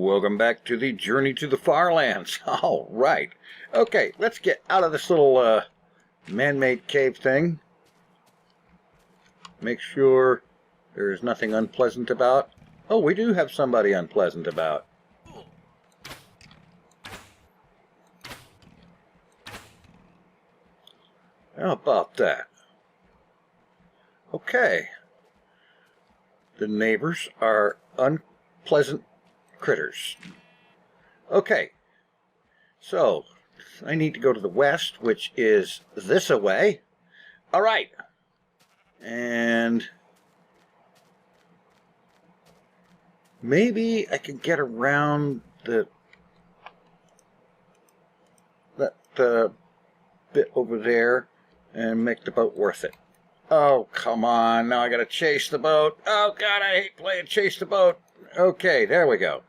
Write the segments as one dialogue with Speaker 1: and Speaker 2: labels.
Speaker 1: Welcome back to the Journey to the FarLands. All right. Okay, let's get out of this little man-made cave thing. Make sure there's nothing unpleasant about. Oh, we do have somebody unpleasant about. How about that? Okay. The neighbors are unpleasant critters. Okay. So, I need to go to the west, which is this away. All right. And maybe I can get around that bit over there and make the boat worth it. Oh, come on. Now I gotta chase the boat. Oh, God, I hate playing chase the boat. Okay, there we go.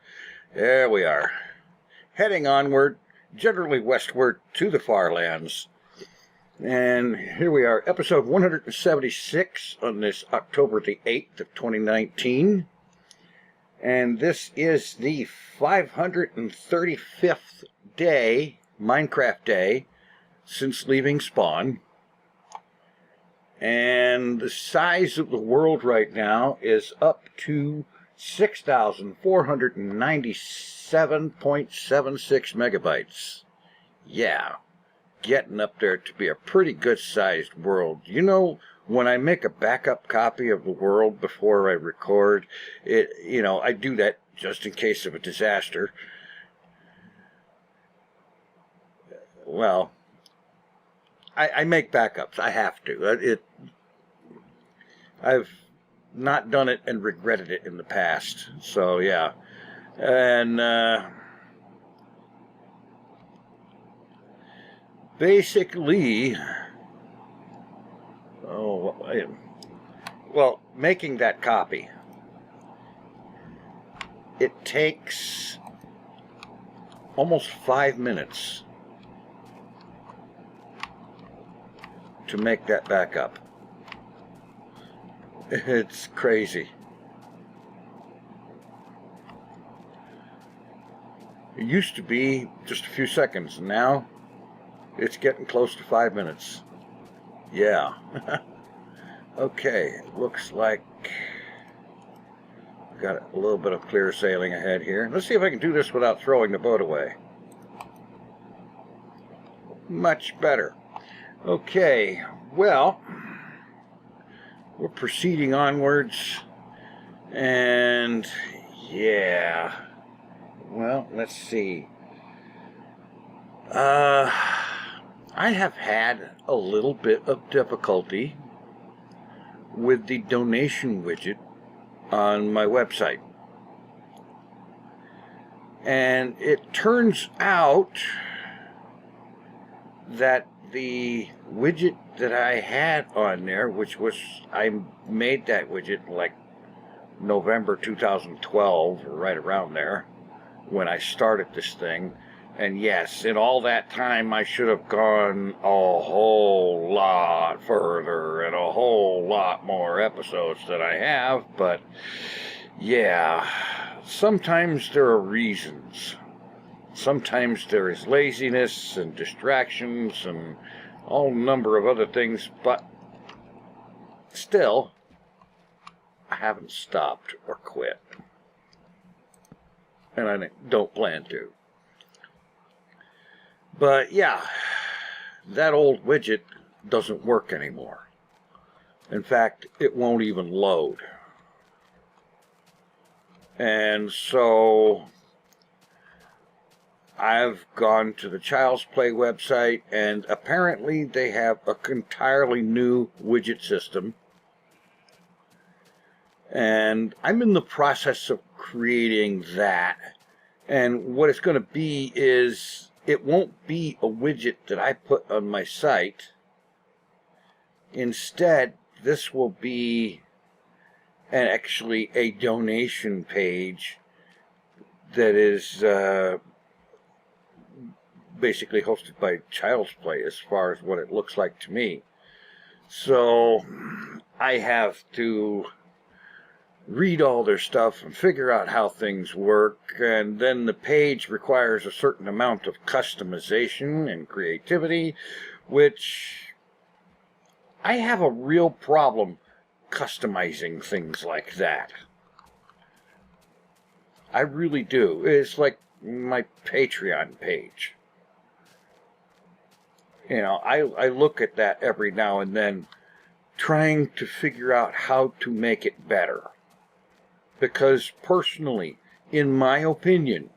Speaker 1: There we are. Heading onward, generally westward to the FarLands. And here we are, episode 176 on this October the 8th of 2019. And this is the 535th day, Minecraft day, since leaving spawn. And the size of the world right now is up to 6,497.76 megabytes. Yeah, getting up there to be a pretty good sized world. You know, when I make a backup copy of the world before I record it, you know, I do that just in case of a disaster. Well, I make backups. I have to. I've not done it and regretted it in the past. So, yeah. And basically, well, making that copy, it takes almost 5 minutes to make that backup. It's crazy. It used to be just a few seconds, and now it's getting close to 5 minutes. Yeah. Okay, looks like got a little bit of clear sailing ahead here. Let's see if I can do this without throwing the boat away. Much better. Okay, well, we're proceeding onwards, and yeah, well, let's see. I have had a little bit of difficulty with the donation widget on my website, and it turns out that the widget that I had on there, which was, I made that widget like November 2012, or right around there, when I started this thing. And yes, in all that time, I should have gone a whole lot further and a whole lot more episodes than I have, but yeah, sometimes there are reasons. Sometimes there is laziness and distractions and all number of other things, but still, I haven't stopped or quit. And I don't plan to. But yeah, that old widget doesn't work anymore. In fact, it won't even load. And so I've gone to the Child's Play website, and apparently they have an entirely new widget system. And I'm in the process of creating that. And what it's going to be is, it won't be a widget that I put on my site. Instead, this will be actually a donation page that is basically hosted by Child's Play as far as what it looks like to me. So I have to read all their stuff and figure out how things work, and then the page requires a certain amount of customization and creativity, which I have a real problem customizing things like that. I really do. It's like my Patreon page. You know, I look at that every now and then, trying to figure out how to make it better. Because personally, in my opinion,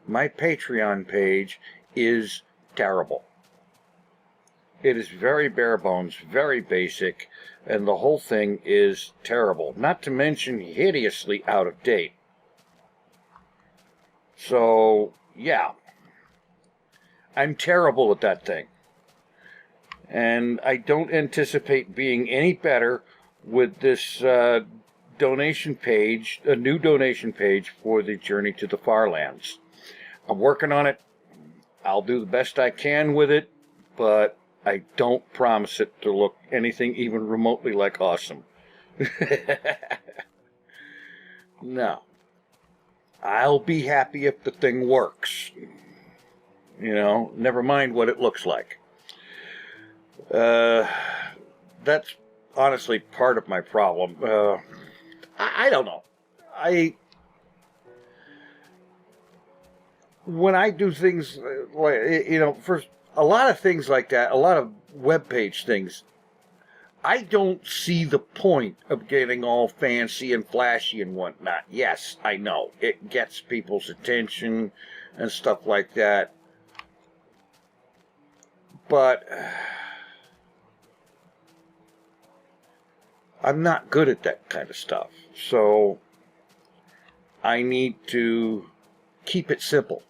Speaker 1: my Patreon page is terrible. It is very bare bones, very basic, and the whole thing is terrible. Not to mention hideously out of date. So, yeah. I'm terrible at that thing. And I don't anticipate being any better with this donation page, a new donation page for the Journey to the FarLands. I'm working on it. I'll do the best I can with it, but I don't promise it to look anything even remotely like awesome. No. I'll be happy if the thing works. You know, never mind what it looks like. That's honestly part of my problem. I don't know. When I do things like, you know, for a lot of things like that, a lot of web page things, I don't see the point of getting all fancy and flashy and whatnot. Yes, I know. It gets people's attention and stuff like that. But I'm not good at that kind of stuff. So I need to keep it simple.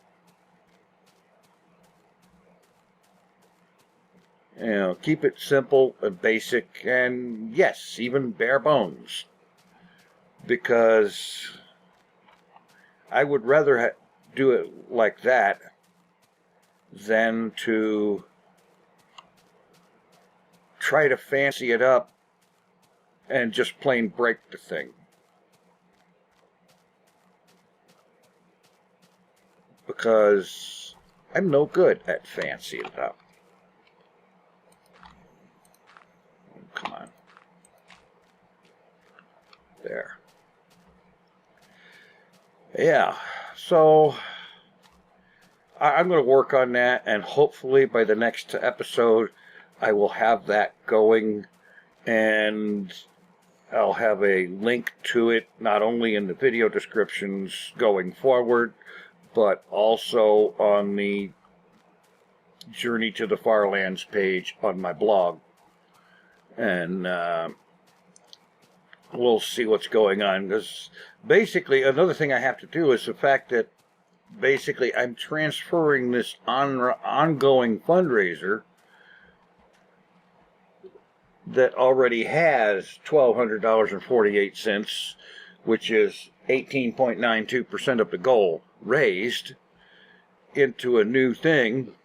Speaker 1: You know, keep it simple and basic, and yes, even bare bones. Because I would rather do it like that than to try to fancy it up and just plain break the thing. Because I'm no good at fancying it up. Come on. There. Yeah, so I'm going to work on that, and hopefully by the next episode I will have that going, and I'll have a link to it not only in the video descriptions going forward, but also on the Journey to the FarLands page on my blog. And we'll see what's going on. Because basically, another thing I have to do is the fact that basically I'm transferring this ongoing fundraiser that already has $1,200.48, which is 18.92% of the goal raised, into a new thing.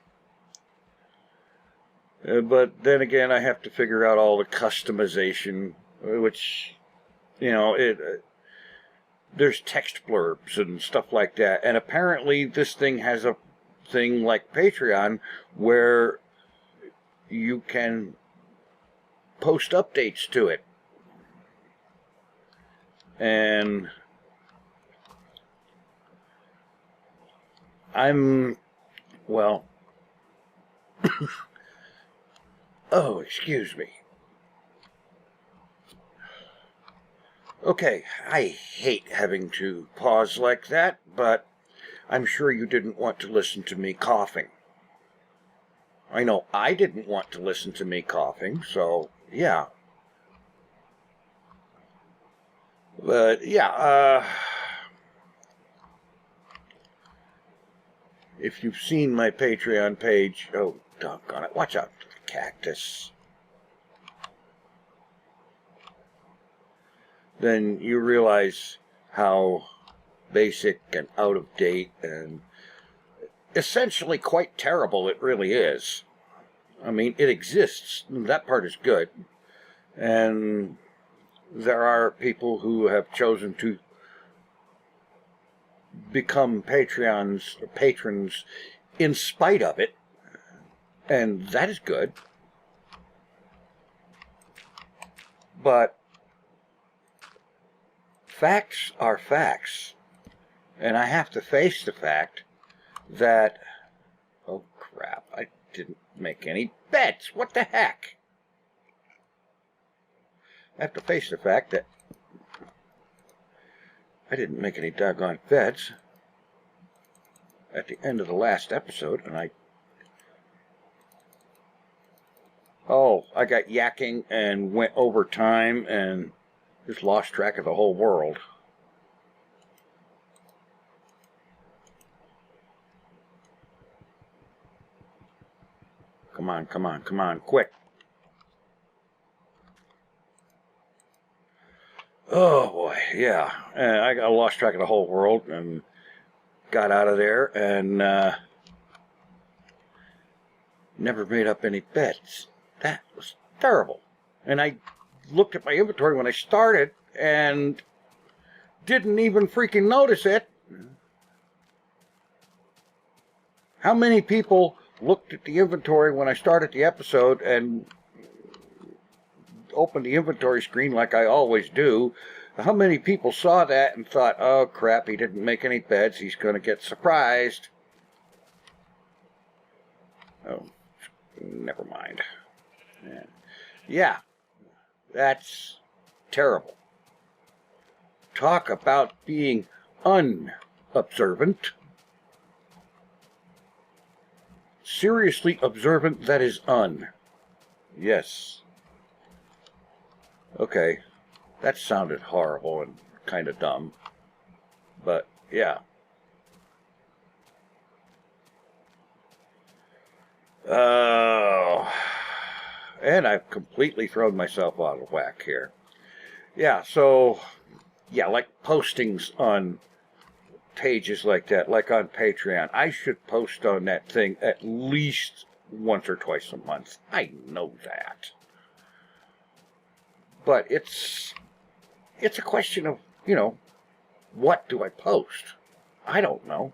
Speaker 1: But then again, I have to figure out all the customization, which, you know, there's text blurbs and stuff like that. And apparently this thing has a thing like Patreon where you can post updates to it. And well, oh, excuse me. Okay, I hate having to pause like that, but I'm sure you didn't want to listen to me coughing. I know I didn't want to listen to me coughing, so yeah. But yeah, if you've seen my Patreon page, oh, doggone it, watch out, cactus. Then you realize how basic and out of date and essentially quite terrible it really is. I mean, it exists. That part is good. And there are people who have chosen to become patrons in spite of it, and that is good. But facts are facts, and I have to face the fact that, oh crap, I didn't make any bets. What the heck? I have to face the fact that I didn't make any doggone bets at the end of the last episode, and I got yakking and went over time and just lost track of the whole world. Come on, come on, come on, quick. Oh boy, yeah. I lost track of the whole world and got out of there and never made up any bets. That was terrible. And I looked at my inventory when I started and didn't even freaking notice it. How many people looked at the inventory when I started the episode and opened the inventory screen like I always do? How many people saw that and thought, oh crap, he didn't make any bets, he's going to get surprised? Oh, never mind. Yeah, that's terrible. Talk about being unobservant. Seriously observant, that is un. Yes. Okay, that sounded horrible and kind of dumb. But, yeah. Oh. And I've completely thrown myself out of whack here. Yeah, so, yeah, like postings on pages like that, like on Patreon. I should post on that thing at least once or twice a month. I know that. But it's a question of, what do I post? I don't know.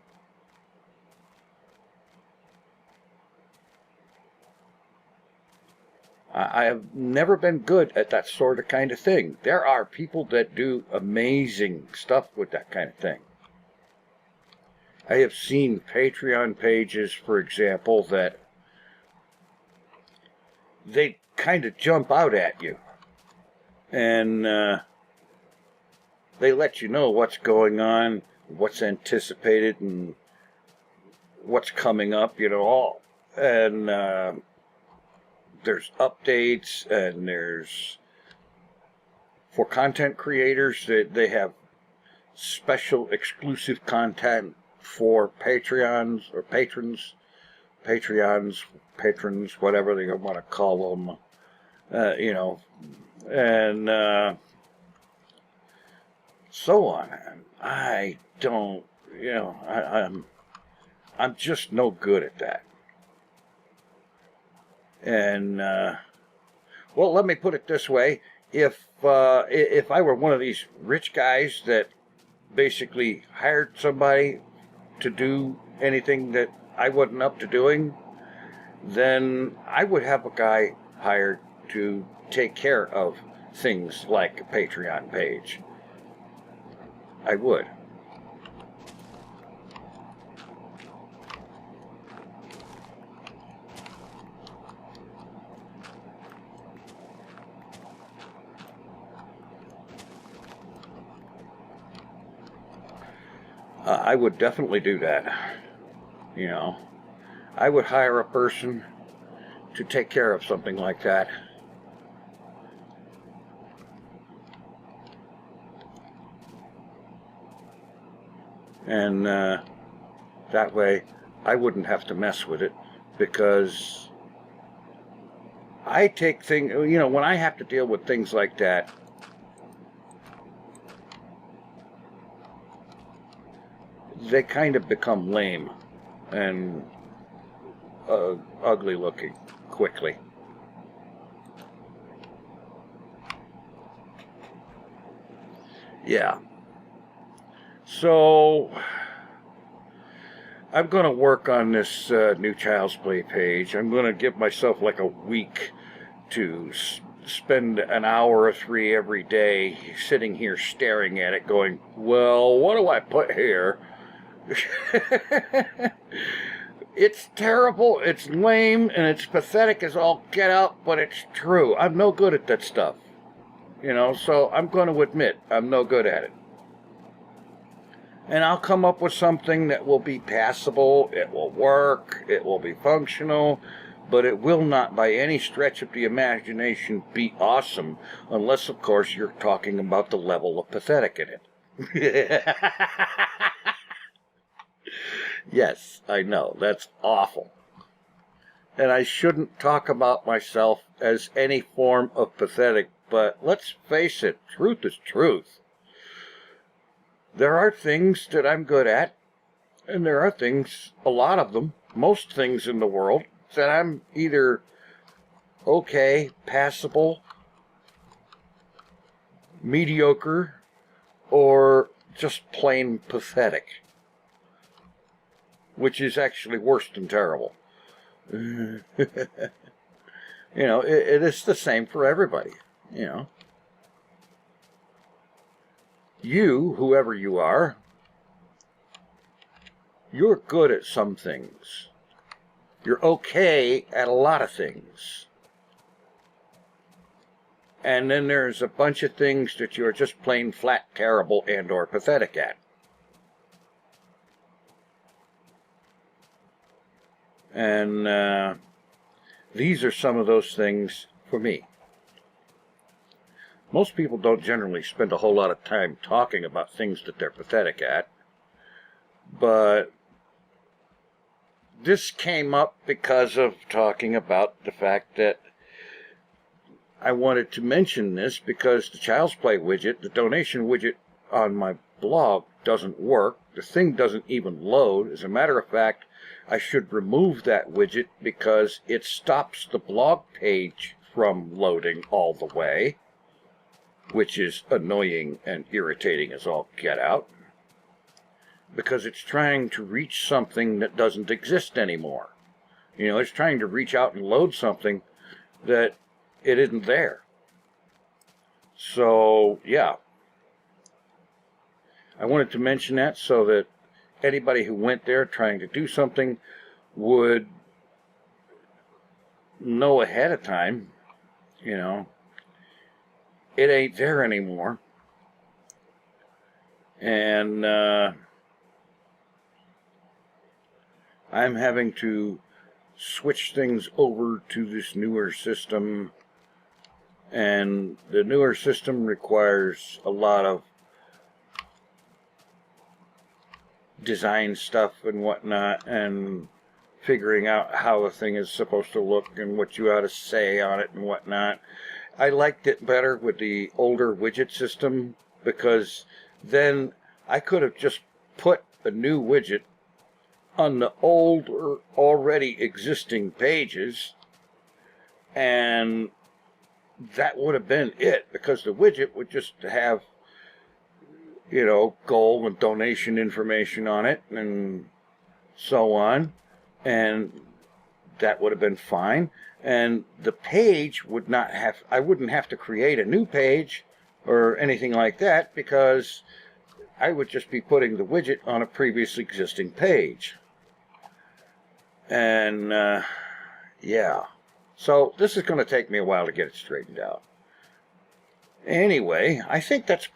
Speaker 1: I have never been good at that sort of kind of thing. There are people that do amazing stuff with that kind of thing. I have seen Patreon pages, for example, that they kind of jump out at you. And they let you know what's going on, what's anticipated, and what's coming up, all. And there's updates, and there's, for content creators, they have special exclusive content for Patreons or patrons, whatever they want to call them, and so on. I don't, I'm just no good at that. And well, let me put it this way: if I were one of these rich guys that basically hired somebody to do anything that I wasn't up to doing, then I would have a guy hired to take care of things like a Patreon page. I would. I would definitely do that. I would hire a person to take care of something like that. And that way I wouldn't have to mess with it, because I take things, when I have to deal with things like that, they kind of become lame and ugly looking quickly. Yeah. So I'm going to work on this new Child's Play page. I'm going to give myself like a week to spend an hour or three every day sitting here staring at it going, well, what do I put here? It's terrible, it's lame, and it's pathetic as all get out, but it's true. I'm no good at that stuff. So I'm going to admit I'm no good at it. And I'll come up with something that will be passable, it will work, it will be functional, but it will not by any stretch of the imagination be awesome, unless, of course, you're talking about the level of pathetic in it. Yes, I know, that's awful. And I shouldn't talk about myself as any form of pathetic, but let's face it, truth is truth. There are things that I'm good at, and there are things, a lot of them, most things in the world, that I'm either okay, passable, mediocre, or just plain pathetic. Which is actually worse than terrible. It is the same for everybody, You, whoever you are, you're good at some things. You're okay at a lot of things. And then there's a bunch of things that you're just plain flat terrible and or pathetic at. And these are some of those things for me. Most people don't generally spend a whole lot of time talking about things that they're pathetic at. But this came up because of talking about the fact that I wanted to mention this because the Child's Play widget, the donation widget on my blog, doesn't work. The thing doesn't even load. As a matter of fact, I should remove that widget because it stops the blog page from loading all the way, which is annoying and irritating as all get out, because it's trying to reach something that doesn't exist anymore. It's trying to reach out and load something that it isn't there. So, yeah. I wanted to mention that so that anybody who went there trying to do something would know ahead of time, it ain't there anymore. And I'm having to switch things over to this newer system, and the newer system requires a lot of design stuff and whatnot, and figuring out how a thing is supposed to look and what you ought to say on it and whatnot. I liked it better with the older widget system, because then I could have just put a new widget on the old or already existing pages, and that would have been it, because the widget would just have goal and donation information on it and so on, and that would have been fine. And the page would not have, I wouldn't have to create a new page or anything like that, because I would just be putting the widget on a previous existing page. And yeah, so this is going to take me a while to get it straightened out. Anyway, I think that's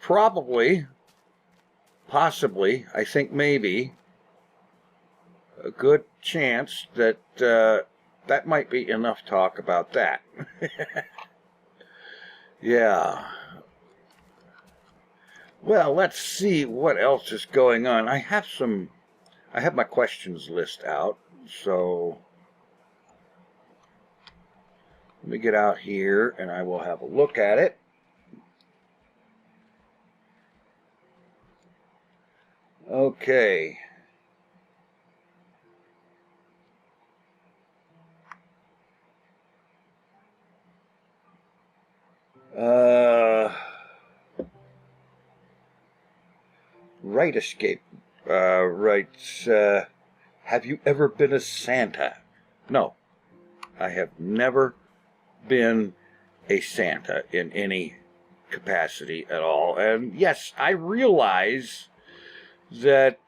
Speaker 1: possibly, I think maybe, a good chance that that might be enough talk about that. Yeah. Well, let's see what else is going on. I have my questions list out, so let me get out here and I will have a look at it. Okay. Right Escape writes, have you ever been a Santa? No, I have never been a Santa in any capacity at all. And yes, I realize that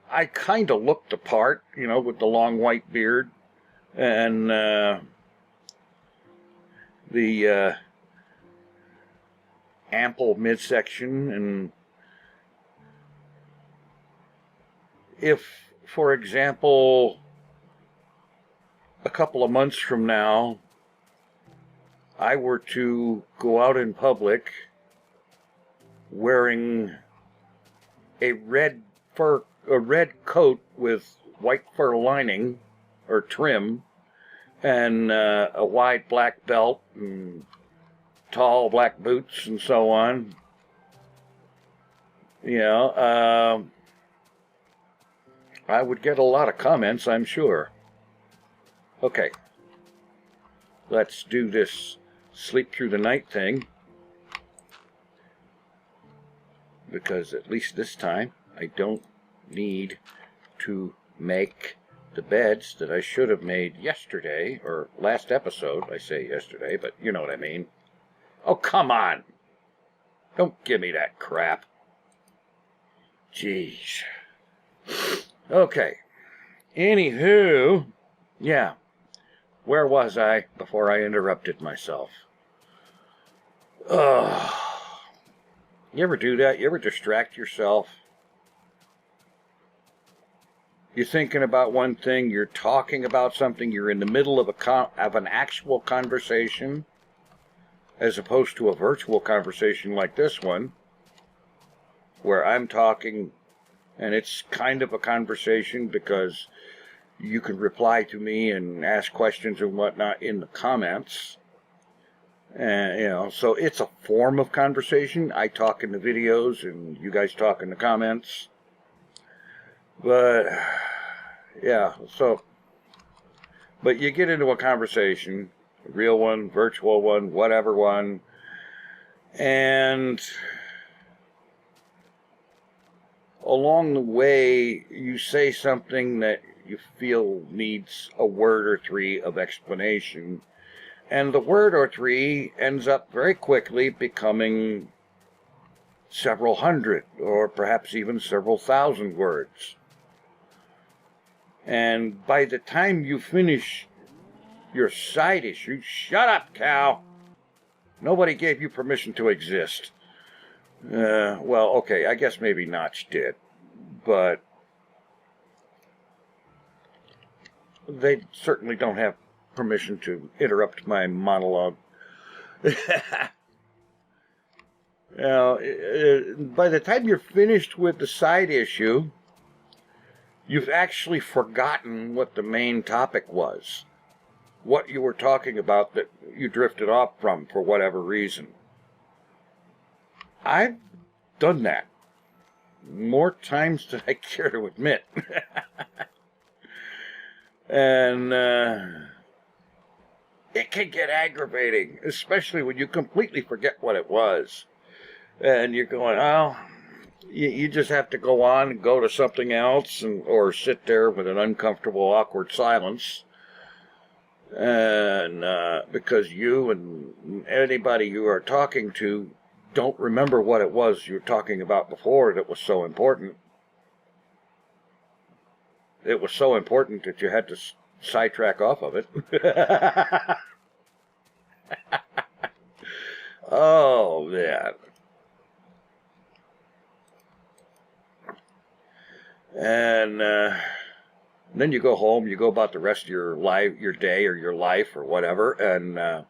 Speaker 1: I kind of looked the part, you know, with the long white beard and the ample midsection. And if, for example, a couple of months from now, I were to go out in public wearing a red coat with white fur lining or trim, and a wide black belt and tall black boots and so on, you know, I would get a lot of comments, I'm sure. Okay, let's do this sleep through the night thing, because at least this time I don't need to make the beds that I should have made yesterday, or last episode. I say yesterday, but you know what I mean. Oh, come on. Don't give me that crap. Jeez. Okay. Anywho, yeah. Where was I before I interrupted myself? Ugh. You ever do that? You ever distract yourself? You're thinking about one thing, you're talking about something, you're in the middle of an actual conversation, as opposed to a virtual conversation like this one, where I'm talking, and it's kind of a conversation because you can reply to me and ask questions and whatnot in the comments. And, you know, so it's a form of conversation. I talk in the videos and you guys talk in the comments. But, yeah, so, but you get into a conversation, a real one, virtual one, whatever one, and along the way, you say something that you feel needs a word or three of explanation, and the word or three ends up very quickly becoming several hundred, or perhaps even several thousand words. And by the time you finish your side issue, shut up, Cal! Nobody gave you permission to exist. Well, okay, I guess maybe Notch did, but they certainly don't have permission to interrupt my monologue. Now, by the time you're finished with the side issue, you've actually forgotten what the main topic was, what you were talking about that you drifted off from for whatever reason. I've done that more times than I care to admit. And it can get aggravating, especially when you completely forget what it was. And you're going, oh, you just have to go on and go to something else, or sit there with an uncomfortable, awkward silence. And because you and anybody you are talking to don't remember what it was you were talking about before that was so important. It was so important that you had to sidetrack off of it. Oh, man. And then you go home, you go about the rest of your life, your day, or your life, or whatever, and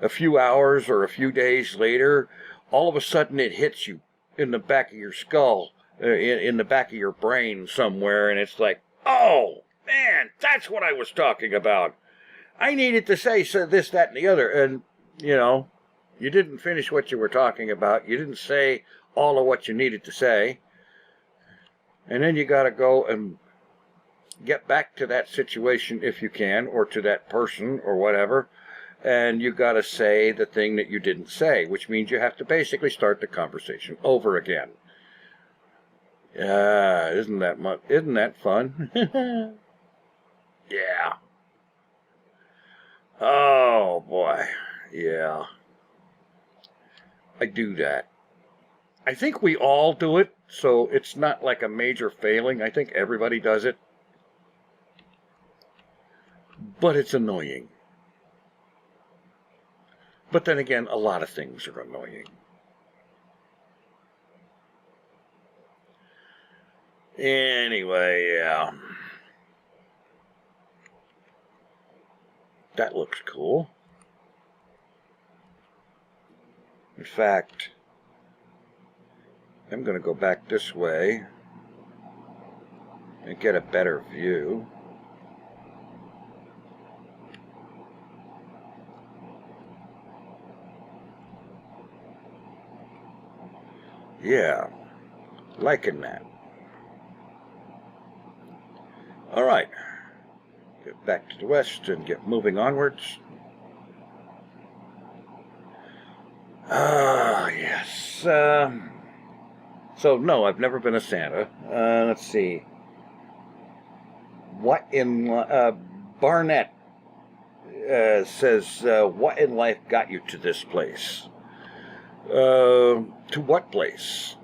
Speaker 1: a few hours or a few days later, all of a sudden it hits you in the back of your skull, in the back of your brain somewhere, and it's like, oh, man, that's what I was talking about. I needed to say this, that, and the other, and, you know, you didn't finish what you were talking about. You didn't say all of what you needed to say. And then you got to go and get back to that situation if you can, or to that person or whatever, and you got to say the thing that you didn't say, which means you have to basically start the conversation over again. Isn't that fun? Yeah. Oh boy. Yeah. I do that. I think we all do it, so it's not like a major failing. I think everybody does it. But it's annoying. But then again, a lot of things are annoying. Anyway, yeah. That looks cool. In fact, I'm going to go back this way and get a better view. Yeah, liking that. All right, get back to the west and get moving onwards. Yes. So, no, I've never been a Santa. Let's see. What in... Barnett says, what in life got you to this place? To what place?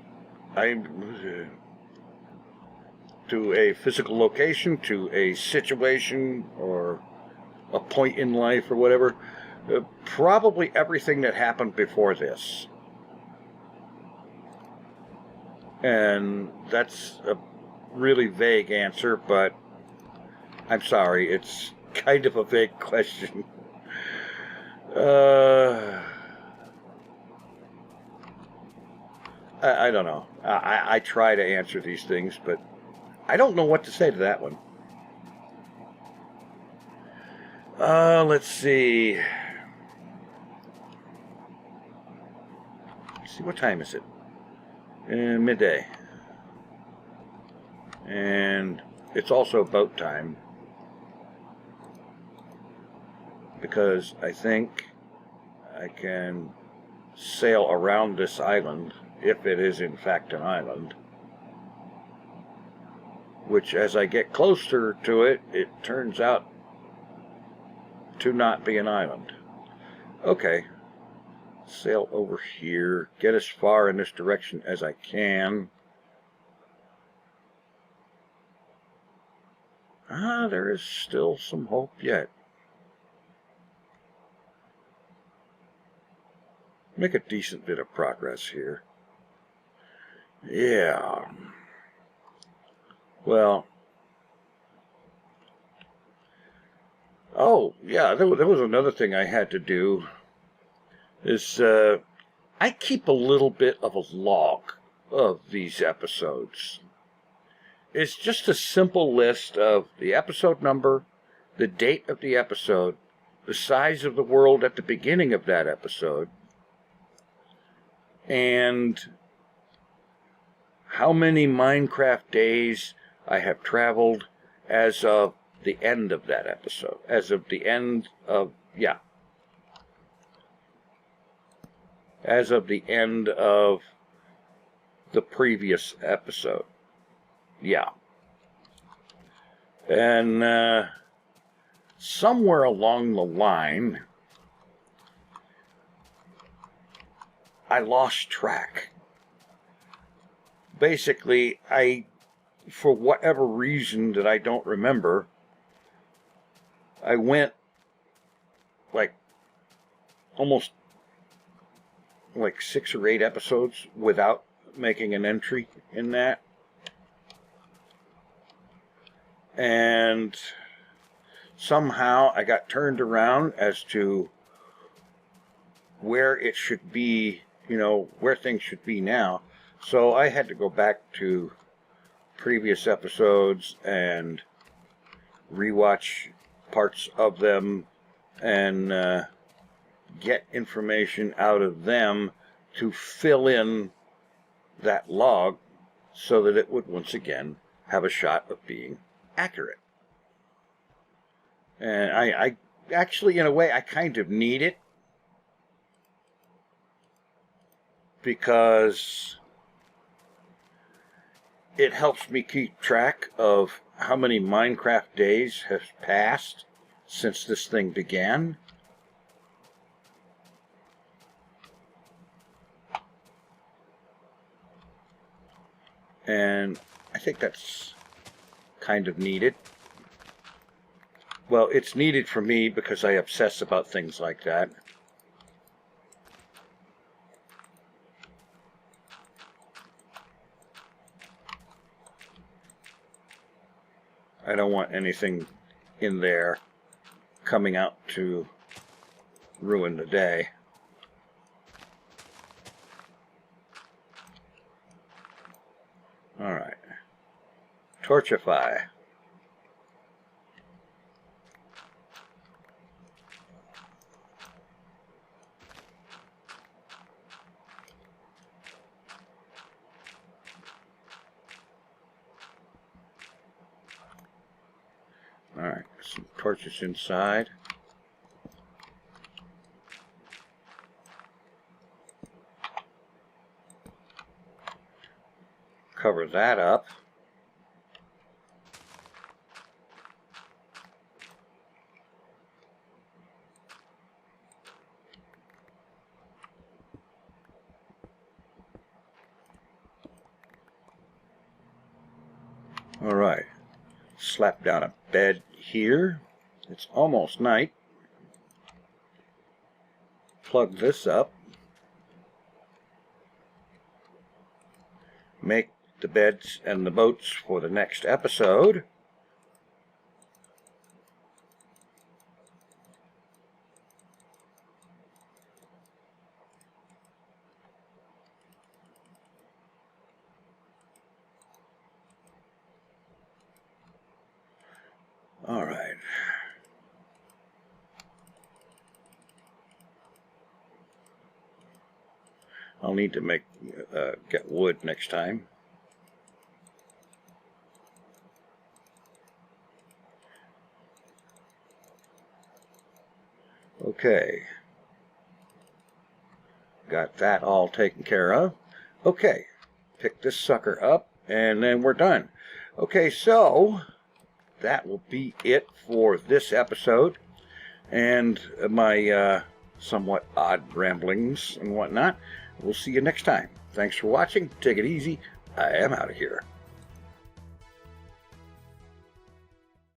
Speaker 1: To a physical location, to a situation, or a point in life, or whatever. Probably everything that happened before this. And that's a really vague answer, but I'm sorry, it's kind of a vague question. I don't know. I try to answer these things, but I don't know what to say to that one. Let's see. What time is it? Midday. And it's also boat time. Because I think I can sail around this island, if it is in fact an island. Which, as I get closer to it, it turns out to not be an island. Okay. Sail over here, get as far in this direction as I can. There is still some hope yet. Make a decent bit of progress here. Yeah. Well. Oh, yeah, there was another thing I had to do. I keep a little bit of a log of these episodes. It's just a simple list of the episode number, the date of the episode, the size of the world at the beginning of that episode, and how many Minecraft days I have traveled as of the end of that episode. As of the end of the previous episode. Yeah. And somewhere along the line, I lost track. Basically, for whatever reason that I don't remember, I went almost 6 or 8 episodes without making an entry in that. And somehow I got turned around as to where it should be, where things should be now. So I had to go back to previous episodes and rewatch parts of them and get information out of them to fill in that log so that it would once again have a shot of being accurate. And actually, in a way, I kind of need it. Because it helps me keep track of how many Minecraft days have passed since this thing began. And I think that's kind of needed. Well, it's needed for me because I obsess about things like that. I don't want anything in there coming out to ruin the day. All right. Torchify. All right, some torches inside. Cover that up. All right, slap down a bed here. It's almost night. Plug this up. Make the beds and the boats for the next episode. All right. I'll need to get wood next time. Okay. Got that all taken care of. Okay. Pick this sucker up and then we're done. Okay, so that will be it for this episode and my somewhat odd ramblings and whatnot. We'll see you next time. Thanks for watching. Take it easy. I am out of here.